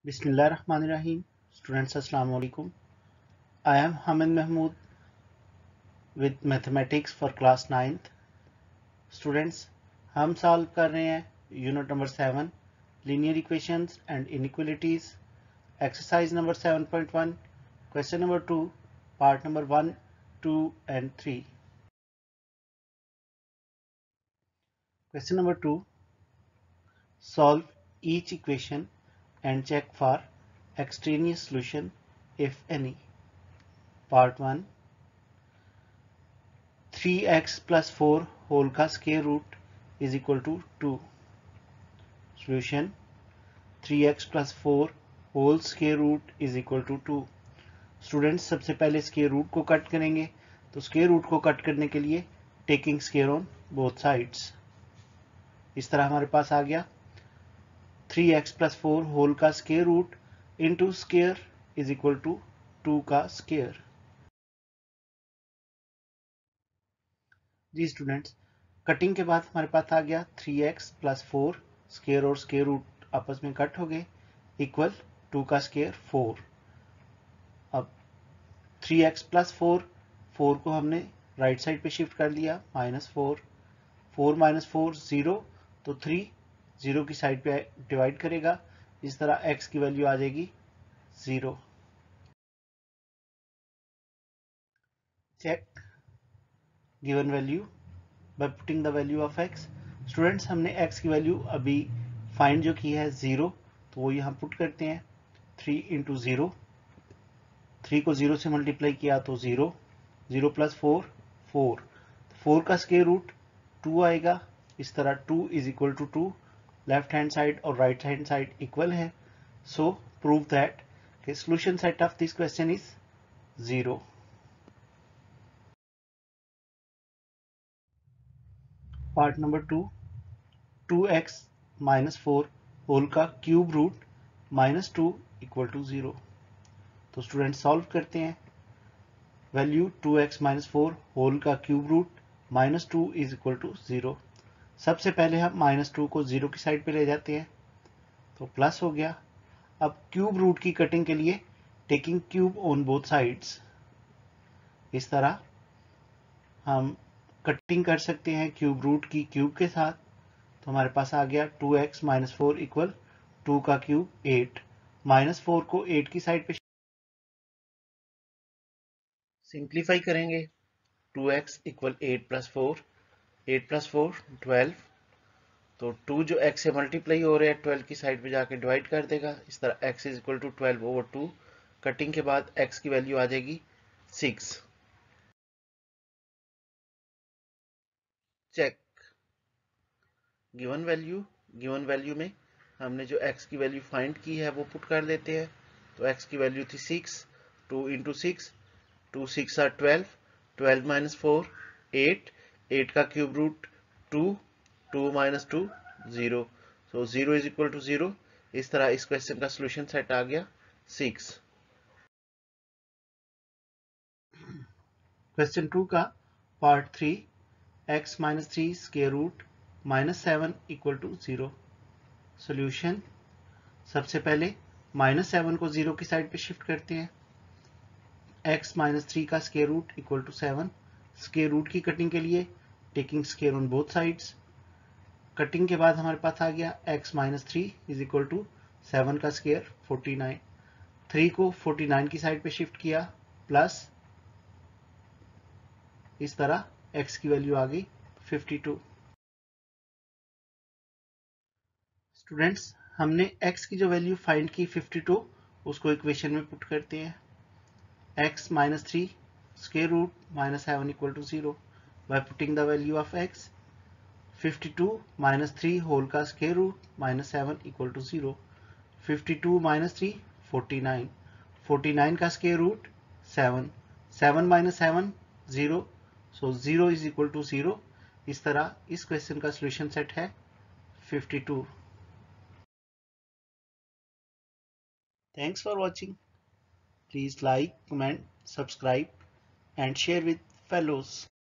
Bismillahirrahmanirrahim. Students, Assalamu alaikum. I am Hamid Mahmood with Mathematics for class 9th. Students, हम solve कर रहे हैं unit number 7 linear equations and inequalities exercise number 7.1 question number 2 part number 1, 2 and 3. Question number 2. Solve each equation and check for extraneous solution if any. Part 1. 3x plus 4 whole का square root is equal to 2. Solution 3x plus 4 whole square root is equal to 2. Students, सबसे पहले square root को cut करेंगे, तो square root को cut करने के लिए taking square on both sides. इस तरह हमारे पास आ गया 3x plus 4 whole का square root into square is equal to 2 का square. जी स्टूडेंट्स, कटिंग के बाद हमारे पास आ गया 3x प्लस 4 स्केयर और स्केयर रूट आपस में कट हो गए इक्वल 2 का स्केयर 4. अब 3x प्लस 4 को हमने राइट साइड पे शिफ्ट कर लिया -4 -4 0, तो 3 0 की साइड पे डिवाइड करेगा. इस तरह x की वैल्यू आ जाएगी 0. Check given value by putting the value of x. Students, हमने x की वैल्यू अभी फाइंड जो की है 0, तो वो यहाँ पुट करते हैं. 3 इंटू 0, 3 को 0 से मल्टीप्लाई किया तो 0, 0 प्लस 4 4, 4 का स्क्वायर रूट 2 आएगा. इस तरह 2 is equal to 2. Left hand side और राइट हैंड साइड इक्वल है, so prove that solution set of this question is 0. Part number 2. 2x minus 4 whole का क्यूब रूट -2 इक्वल टू 0. तो student solve करते हैं. Value 2x minus 4 whole का cube root -2 is equal to 0. सबसे पहले हम -2 को 0 की साइड पे ले जाते हैं, तो प्लस हो गया. अब क्यूब रूट की कटिंग के लिए taking cube on both sides, इस तरह हम कटिंग कर सकते हैं क्यूब रूट की क्यूब के साथ. तो हमारे पास आ गया 2x माइनस 4 इक्वल 2 का क्यूब 8. -4 को 8 की साइड पे सिंप्लीफाई करेंगे. 2x equal 8 plus 4, 8 plus 4 12. तो 2 जो x से मल्टीप्लाई हो रहे हैं 12 की साइड पे जाके डिवाइड कर देगा. इस तरह x is equal to 12/2. Cutting के बाद x की वैल्यू आ जाएगी 6. चेक गिवन वैल्यू में हमने जो x की वैल्यू फाइंड की है वो पुट कर देते हैं. तो x की वैल्यू थी 6. 2 इंटू 6, 2 6 आर 12, 12 माइनस 4 8, 8 का cube root 2, 2 minus 2 0. So 0 is equal to 0. इस तरह इस क्वेश्चन का सोल्यूशन सेट आ गया 6. क्वेश्चन 2 का part 3. x minus 3 square root -7 equal to 0. Solution सबसे पहले -7 को 0 की साइड पे शिफ्ट करते हैं. x माइनस 3 का square root equal to 7. Square root की कटिंग के लिए taking square on both sides. Cutting के बाद हमारे पास आ गया x minus 3 is equal to 7 का स्क्वायर 49. 3 को 49 की साइड पे शिफ्ट किया प्लस, इस तरह x की वैल्यू आ गई 52. स्टूडेंट्स, हमने x की जो वैल्यू फाइंड की 52, उसको इक्वेशन में पुट करते हैं. x minus 3 square root -7 equal to 0. By putting the value of x, 52 minus 3 whole का square root -7 equal to 0. 52 minus 3 49, 49 का square root 7, 7 minus 7 0, so 0 is equal to 0. इस तरह इस क्वेश्चन का सोल्यूशन सेट है 52. Thanks for watching. Please like, comment, subscribe and share with fellows.